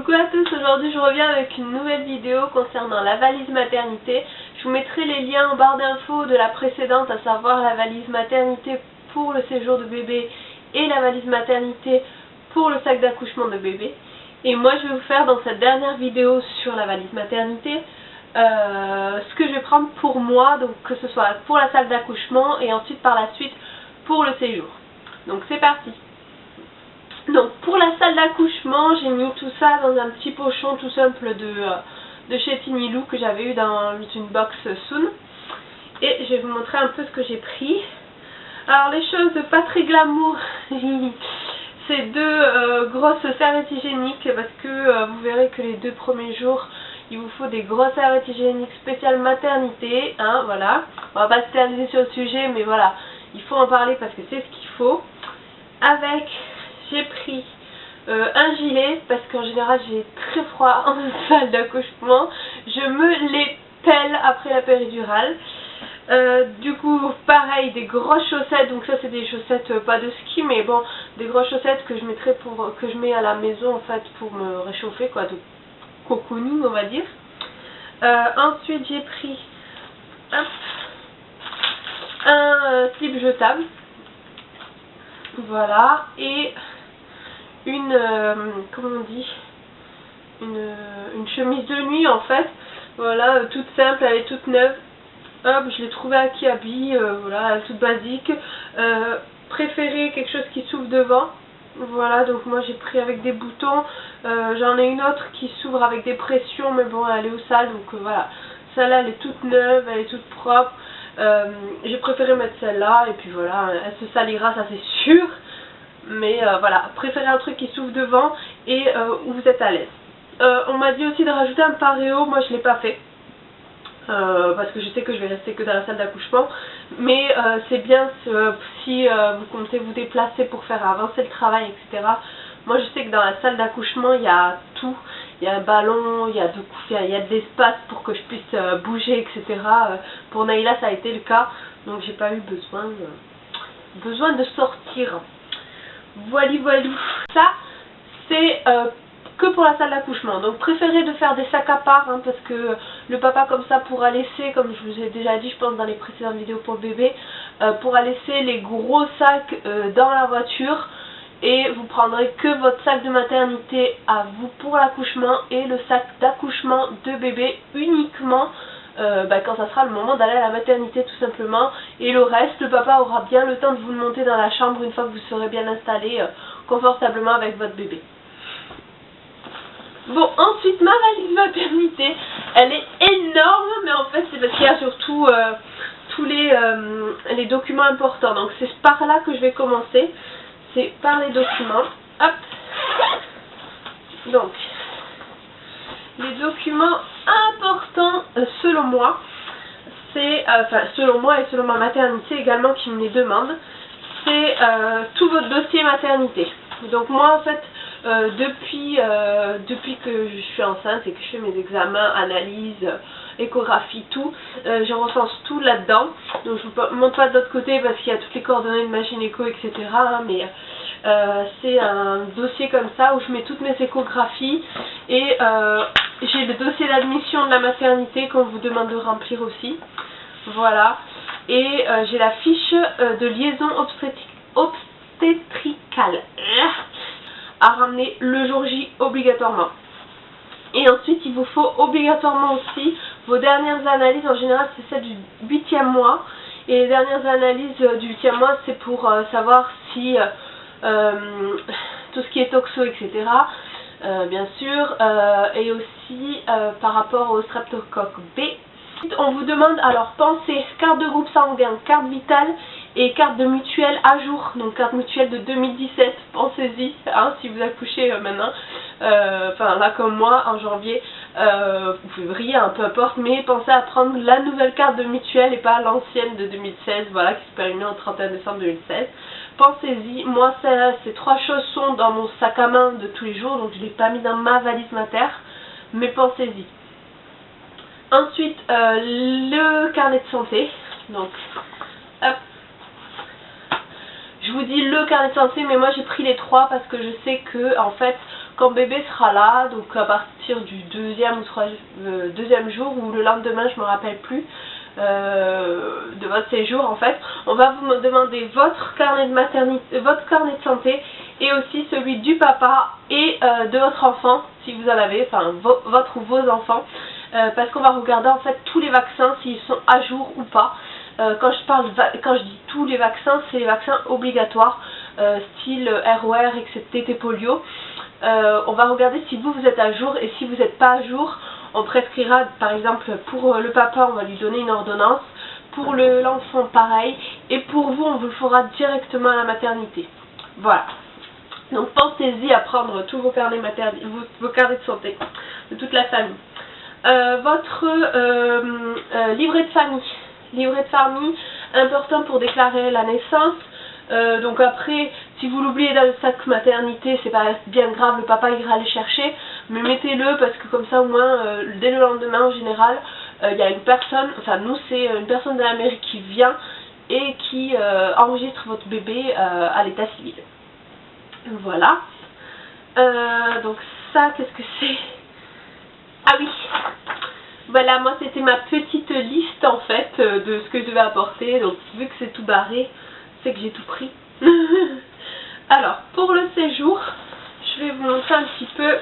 Coucou à tous, aujourd'hui je reviens avec une nouvelle vidéo concernant la valise maternité. Je vous mettrai les liens en barre d'infos de la précédente, à savoir la valise maternité pour le séjour de bébé et la valise maternité pour le sac d'accouchement de bébé. Et moi je vais vous faire dans cette dernière vidéo sur la valise maternité ce que je vais prendre pour moi, donc que ce soit pour la salle d'accouchement et ensuite par la suite pour le séjour. Donc c'est parti. Donc pour la salle d'accouchement, j'ai mis tout ça dans un petit pochon tout simple de chez Tinilou que j'avais eu dans une box Soon. Et je vais vous montrer un peu ce que j'ai pris. Alors les choses pas très glamour, c'est deux grosses serviettes hygiéniques parce que vous verrez que les 2 premiers jours, il vous faut des grosses serviettes hygiéniques spéciales maternité. Hein, voilà. On va pas se terminer sur le sujet, mais voilà, il faut en parler parce que c'est ce qu'il faut. Avec... j'ai pris un gilet parce qu'en général j'ai très froid en salle d'accouchement. Je me les pèle après la péridurale. Du coup pareil, des grosses chaussettes. Donc ça c'est des chaussettes pas de ski mais bon, des grosses chaussettes que je mettrai que je mets à la maison en fait pour me réchauffer, quoi, de cocooning on va dire. Ensuite j'ai pris un slip jetable. Voilà, et une comment on dit, une chemise de nuit en fait, voilà, toute simple, elle est toute neuve. Hop, je l'ai trouvée à Kiabi, voilà, elle est toute basique. Préféré quelque chose qui s'ouvre devant, voilà, donc moi j'ai pris avec des boutons. J'en ai une autre qui s'ouvre avec des pressions, mais bon elle est au sale, donc voilà, celle-là elle est toute neuve, elle est toute propre. J'ai préféré mettre celle-là et puis voilà, elle se salira, ça c'est sûr, mais voilà, préférez un truc qui s'ouvre devant et où vous êtes à l'aise. On m'a dit aussi de rajouter un paréo, moi je l'ai pas fait parce que je sais que je vais rester que dans la salle d'accouchement, mais c'est bien si vous comptez vous déplacer pour faire avancer le travail, etc. Moi je sais que dans la salle d'accouchement il y a tout. Il y a un ballon, il y a de l'espace pour que je puisse bouger, etc. Pour Naïla ça a été le cas, donc j'ai pas eu besoin de sortir. Voilà. Ça c'est que pour la salle d'accouchement. Donc préférez de faire des sacs à part, hein, parce que le papa comme ça pourra laisser, comme je vous ai déjà dit je pense dans les précédentes vidéos pour le bébé, pourra laisser les gros sacs dans la voiture. Et vous prendrez que votre sac de maternité à vous pour l'accouchement et le sac d'accouchement de bébé uniquement quand ça sera le moment d'aller à la maternité tout simplement. Et le reste, le papa aura bien le temps de vous le monter dans la chambre une fois que vous serez bien installé confortablement avec votre bébé. Bon, ensuite ma valise maternité, elle est énorme, mais en fait c'est parce qu'il y a surtout tous les documents importants. Donc c'est par là que je vais commencer. C'est par les documents. Hop. Donc, les documents importants selon moi, c'est, selon moi et selon ma maternité également qui me les demande, c'est tout votre dossier maternité. Donc moi en fait, depuis que je suis enceinte et que je fais mes examens, analyses, échographie, tout, je recense tout là-dedans. Donc je vous montre pas de l'autre côté parce qu'il y a toutes les coordonnées de ma gynéco, etc. Hein, mais c'est un dossier comme ça où je mets toutes mes échographies et j'ai le dossier d'admission de la maternité qu'on vous demande de remplir aussi. Voilà. Et j'ai la fiche de liaison obstétricale à ramener le jour J obligatoirement. Et ensuite il vous faut obligatoirement aussi vos dernières analyses. En général c'est celle du 8e mois. Et les dernières analyses du 8e mois c'est pour savoir si tout ce qui est toxo, etc. Bien sûr. Et aussi par rapport au streptocoque B. On vous demande, alors pensez carte de groupe sanguin, carte vitale et carte de mutuelle à jour, donc carte mutuelle de 2017, pensez-y, hein, si vous accouchez maintenant, enfin là comme moi en janvier, ou février, peu importe, mais pensez à prendre la nouvelle carte de mutuelle et pas l'ancienne de 2016, voilà, qui se périmait au 31 décembre 2016. Pensez-y, moi ces 3 choses sont dans mon sac à main de tous les jours, donc je ne l'ai pas mis dans ma valise mater, mais pensez-y. Ensuite, le carnet de santé, donc hop. Je vous dis le carnet de santé, mais moi j'ai pris les 3 parce que je sais que en fait quand bébé sera là, donc à partir du deuxième jour ou le lendemain, je me rappelle plus, de votre séjour en fait, on va vous demander votre carnet de maternité, votre carnet de santé et aussi celui du papa et de votre enfant si vous en avez, enfin votre ou vos enfants, parce qu'on va regarder en fait tous les vaccins s'ils sont à jour ou pas. Quand je dis tous les vaccins, c'est les vaccins obligatoires, style ROR, excepté TT polio. On va regarder si vous êtes à jour, et si vous n'êtes pas à jour, on prescrira, par exemple pour le papa, on va lui donner une ordonnance, pour l'enfant pareil, et pour vous, on vous le fera directement à la maternité. Voilà. Donc pensez-y à prendre tous vos carnets vos carnets de santé de toute la famille. Votre livret de famille. Livret de famille, important pour déclarer la naissance. Donc après, si vous l'oubliez dans le sac maternité, c'est pas bien grave, le papa ira le chercher, mais mettez-le parce que comme ça au moins, dès le lendemain en général, il y a une personne, enfin nous c'est une personne de la mairie qui vient et qui enregistre votre bébé à l'état civil. Voilà. Donc ça, qu'est-ce que c'est? Ah oui, voilà, moi c'était ma petite liste en fait de ce que je devais apporter. Donc vu que c'est tout barré, c'est que j'ai tout pris. Alors pour le séjour, je vais vous montrer un petit peu.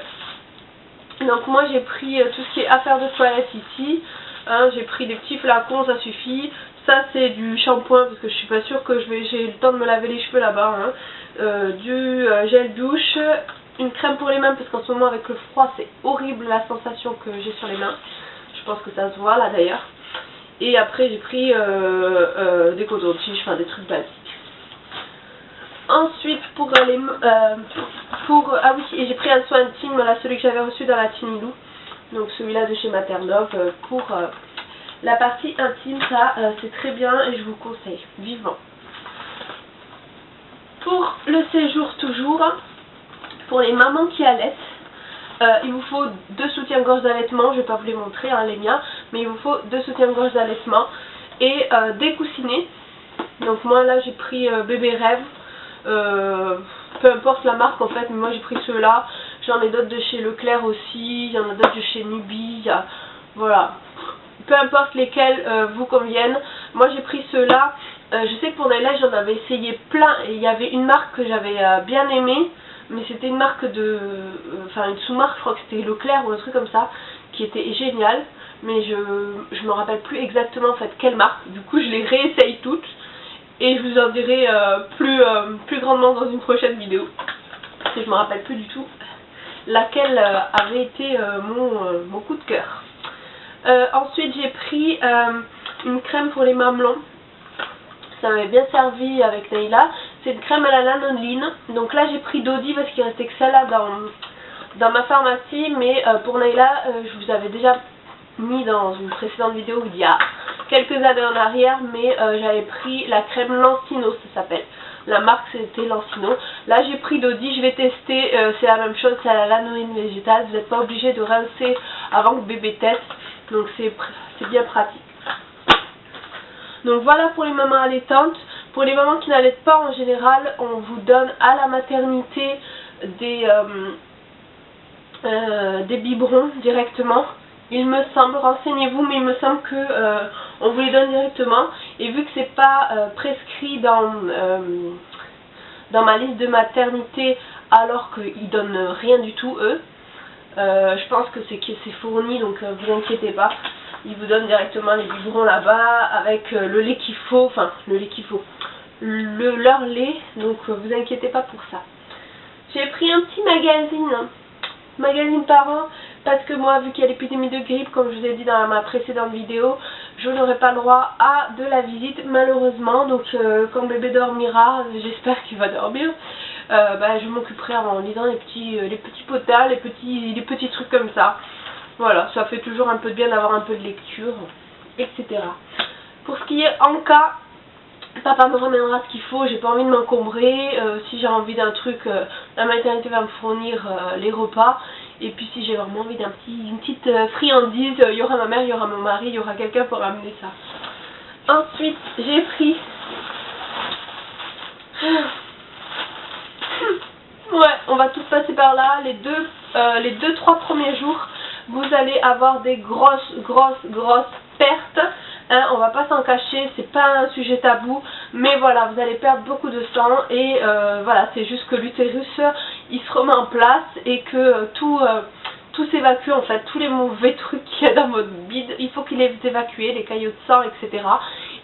Donc moi j'ai pris tout ce qui est affaires de toilette ici, hein, j'ai pris des petits flacons, ça suffit. Ça c'est du shampoing parce que je suis pas sûre que j'ai le temps de me laver les cheveux là-bas, hein. Du gel douche, une crème pour les mains parce qu'en ce moment avec le froid c'est horrible la sensation que j'ai sur les mains. Je pense que ça se voit là d'ailleurs. Et après j'ai pris des cotons-tiges, enfin des trucs basiques. Ensuite pour les ah oui, et j'ai pris un soin intime, là, celui que j'avais reçu dans la Tinilou, donc celui-là de chez Maternov, pour la partie intime. Ça c'est très bien et je vous conseille vivement. Pour le séjour toujours, pour les mamans qui allaitent, il vous faut 2 soutiens-gorge d'allaitement. Je ne vais pas vous les montrer, hein, les miens, mais il vous faut 2 soutiens-gorge d'allaitement et des coussinets. Donc moi là j'ai pris Bébé Rêve, peu importe la marque en fait, mais moi j'ai pris ceux-là. J'en ai d'autres de chez Leclerc aussi, il y en a d'autres de chez Nubi, voilà. Peu importe lesquels vous conviennent. Moi j'ai pris ceux-là. Je sais que pour Naila j'en avais essayé plein et il y avait une marque que j'avais bien aimée, mais c'était une marque de, enfin une sous-marque, je crois que c'était Leclerc ou un truc comme ça, qui était génial, mais je me rappelle plus exactement en fait quelle marque. Du coup je les réessaye toutes et je vous en dirai plus grandement dans une prochaine vidéo, parce que je me rappelle plus du tout laquelle avait été mon coup de cœur. Ensuite j'ai pris une crème pour les mamelons. Ça m'avait bien servi avec Naila. C'est une crème à la lanoline. Donc là j'ai pris Dodi parce qu'il restait que celle-là dans ma pharmacie. Mais pour Naila, je vous avais déjà mis dans une précédente vidéo il y a quelques années en arrière. Mais j'avais pris la crème Lancino, ça s'appelle. La marque c'était Lancino. Là j'ai pris Dodi, je vais tester. C'est la même chose, c'est à la lanoline végétale. Vous n'êtes pas obligé de rincer avant que bébé teste. Donc c'est bien pratique. Donc voilà pour les mamans allaitantes. Pour les mamans qui n'allaitent pas en général, on vous donne à la maternité des biberons directement. Il me semble, renseignez-vous, mais il me semble que on vous les donne directement. Et vu que c'est pas prescrit dans ma liste de maternité, alors qu'ils donnent rien du tout eux, je pense que c'est fourni, donc vous inquiétez pas. Ils vous donnent directement les biberons là-bas avec le lait qu'il faut, enfin le lait qu'il faut, leur lait, donc vous inquiétez pas pour ça. J'ai pris un petit magazine parent, parce que moi vu qu'il y a l'épidémie de grippe, comme je vous ai dit dans ma précédente vidéo, je n'aurai pas le droit à de la visite malheureusement. Donc quand bébé dormira, j'espère qu'il va dormir, je m'occuperai en lisant les petits potins, les petits trucs comme ça. Voilà, ça fait toujours un peu de bien d'avoir un peu de lecture, etc. Pour ce qui est en cas, papa me ramènera ce qu'il faut, j'ai pas envie de m'encombrer. Si j'ai envie d'un truc, la maternité va me fournir les repas. Et puis si j'ai vraiment envie d'une petite friandise, il y aura ma mère, il y aura mon mari, il y aura quelqu'un pour ramener ça. Ensuite, j'ai pris Ouais, on va tous passer par là. Les deux, 3 premiers jours, vous allez avoir des grosses pertes. Hein, on va pas s'en cacher, c'est pas un sujet tabou, mais voilà, vous allez perdre beaucoup de sang et voilà, c'est juste que l'utérus il se remet en place et que tout s'évacue en fait, tous les mauvais trucs qu'il y a dans votre bide, il faut qu'il les évacue, les caillots de sang, etc.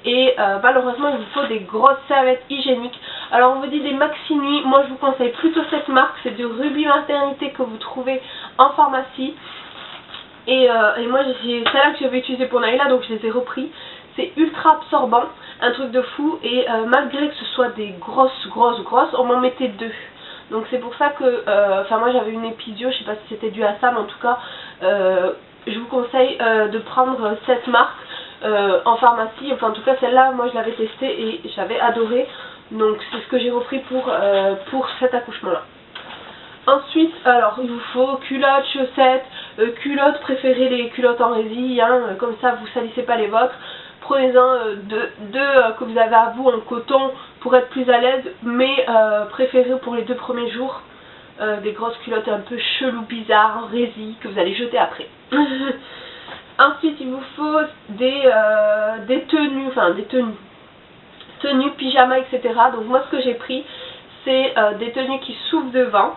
Et malheureusement il vous faut des grosses serviettes hygiéniques. Alors on vous dit des maxi nuits, moi je vous conseille plutôt cette marque, c'est du Ruby Maternité que vous trouvez en pharmacie. Et moi c'est celle-là que j'avais utilisée pour Naïla, donc je les ai repris. C'est ultra absorbant, un truc de fou, et malgré que ce soit des grosses, on m'en mettait 2. Donc c'est pour ça que, enfin moi j'avais une épisio, je sais pas si c'était dû à ça, mais en tout cas, je vous conseille de prendre cette marque en pharmacie. Enfin en tout cas celle-là, moi je l'avais testée et j'avais adoré. Donc c'est ce que j'ai repris pour cet accouchement-là. Ensuite, alors il vous faut culottes, chaussettes, culottes, préférez les culottes en résille, hein, comme ça vous salissez pas les vôtres. Prenez-en deux que vous avez à vous en coton pour être plus à l'aise, mais préférez pour les 2 premiers jours des grosses culottes un peu chelou, bizarres, en résille, que vous allez jeter après. Ensuite il vous faut des tenues, pyjama, etc. Donc moi ce que j'ai pris c'est des tenues qui soufflent devant,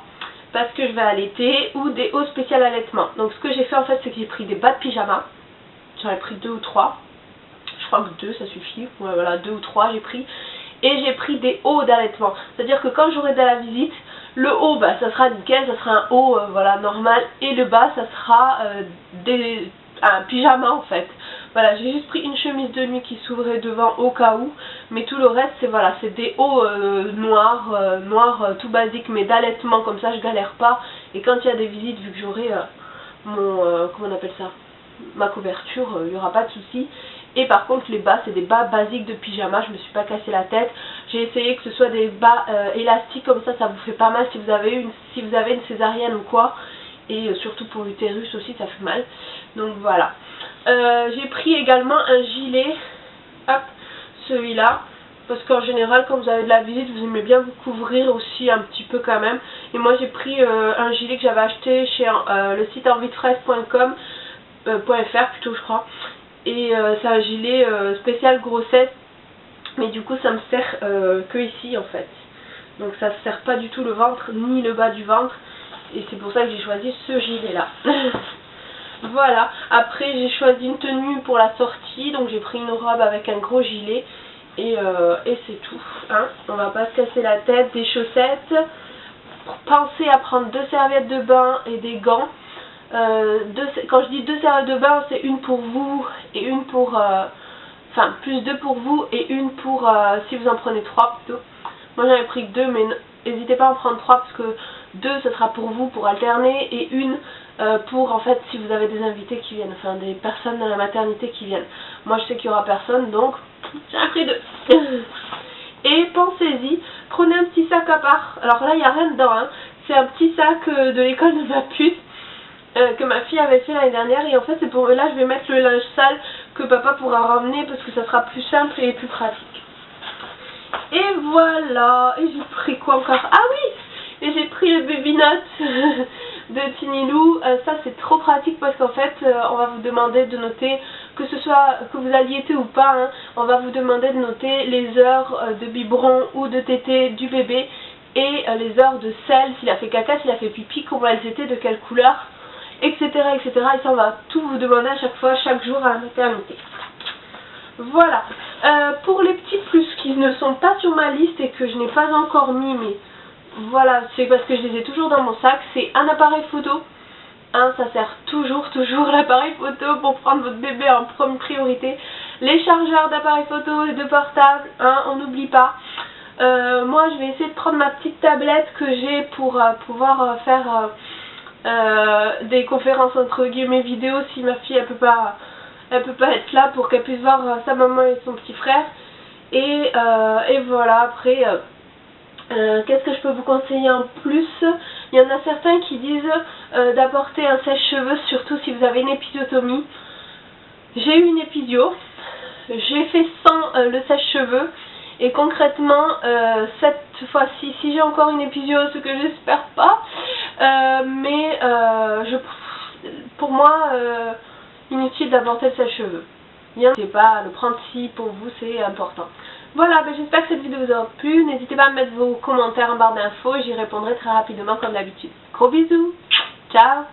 parce que je vais allaiter, ou des hauts spéciales allaitement. Donc ce que j'ai fait en fait c'est que j'ai pris des bas de pyjama, j'en ai pris 2 ou 3, je crois que 2 ça suffit, ouais, voilà 2 ou 3 j'ai pris, et j'ai pris des hauts d'allaitement, c'est à dire que quand j'aurai de la visite, le haut bah, ça sera nickel, ça sera un haut voilà, normal, et le bas ça sera un pyjama en fait. Voilà, j'ai juste pris une chemise de nuit qui s'ouvrait devant au cas où, mais tout le reste c'est voilà, c'est des hauts noirs tout basiques, mais d'allaitement, comme ça je galère pas. Et quand il y a des visites, vu que j'aurai comment on appelle ça, ma couverture, il n'y aura pas de souci. Et par contre les bas c'est des bas basiques de pyjama, je me suis pas cassé la tête. J'ai essayé que ce soit des bas élastiques, comme ça vous fait pas mal si vous avez une césarienne ou quoi. Et surtout pour l'utérus aussi ça fait mal. Donc voilà. J'ai pris également un gilet, hop, celui-là, parce qu'en général quand vous avez de la visite vous aimez bien vous couvrir aussi un petit peu quand même. Et moi j'ai pris un gilet que j'avais acheté chez le site enviedefraise.com .fr plutôt je crois. Et c'est un gilet spécial grossesse, mais du coup ça me sert que ici en fait. Donc ça ne sert pas du tout le ventre ni le bas du ventre. Et c'est pour ça que j'ai choisi ce gilet là. Voilà, après j'ai choisi une tenue pour la sortie, donc j'ai pris une robe avec un gros gilet et c'est tout, hein. On va pas se casser la tête, des chaussettes, pensez à prendre 2 serviettes de bain et des gants. Quand je dis 2 serviettes de bain, c'est une pour vous et une pour, enfin plus 2 pour vous et une pour si vous en prenez 3 plutôt. Moi j'en ai pris que 2, mais n'hésitez pas à en prendre 3 parce que 2 ce sera pour vous pour alterner et une pour en fait si vous avez des invités qui viennent, enfin des personnes de la maternité qui viennent. Moi je sais qu'il n'y aura personne, donc j'en ai pris 2. Et pensez-y, prenez un petit sac à part. Alors là il n'y a rien dedans, hein. C'est un petit sac de l'école de ma puce que ma fille avait fait l'année dernière, et en fait c'est pour là je vais mettre le linge sale que papa pourra ramener parce que ça sera plus simple et plus pratique. Et voilà, et j'ai pris quoi encore? Ah oui, et j'ai pris le baby note de Tinilou. Ça c'est trop pratique parce qu'en fait on va vous demander de noter, que ce soit que vous allaitez ou pas, hein, on va vous demander de noter les heures de biberon ou de tétée du bébé et les heures de sel, s'il a fait caca, s'il a fait pipi, comment elles étaient, de quelle couleur, etc. etc. Et ça on va tout vous demander à chaque fois, chaque jour à la maternité. Voilà. Pour les petits plus qui ne sont pas sur ma liste et que je n'ai pas encore mis, mais voilà, c'est parce que je les ai toujours dans mon sac, c'est un appareil photo. Hein, ça sert toujours l'appareil photo pour prendre votre bébé en première priorité. Les chargeurs d'appareil photo et de portable, hein, on n'oublie pas. Moi je vais essayer de prendre ma petite tablette que j'ai pour pouvoir faire des conférences entre guillemets vidéo si ma fille elle peut pas être là, pour qu'elle puisse voir sa maman et son petit frère. Et voilà, après qu'est-ce que je peux vous conseiller en plus? Il y en a certains qui disent d'apporter un sèche-cheveux, surtout si vous avez une épisiotomie. J'ai eu une épisio, j'ai fait sans le sèche-cheveux Et concrètement, cette fois-ci, si j'ai encore une épisiote, ce que j'espère pas, pour moi, inutile d'avorter le sèche-cheveux. N'hésitez pas à le prendre si pour vous c'est important. Voilà, j'espère que cette vidéo vous aura plu. N'hésitez pas à mettre vos commentaires en barre d'infos et j'y répondrai très rapidement comme d'habitude. Gros bisous, ciao.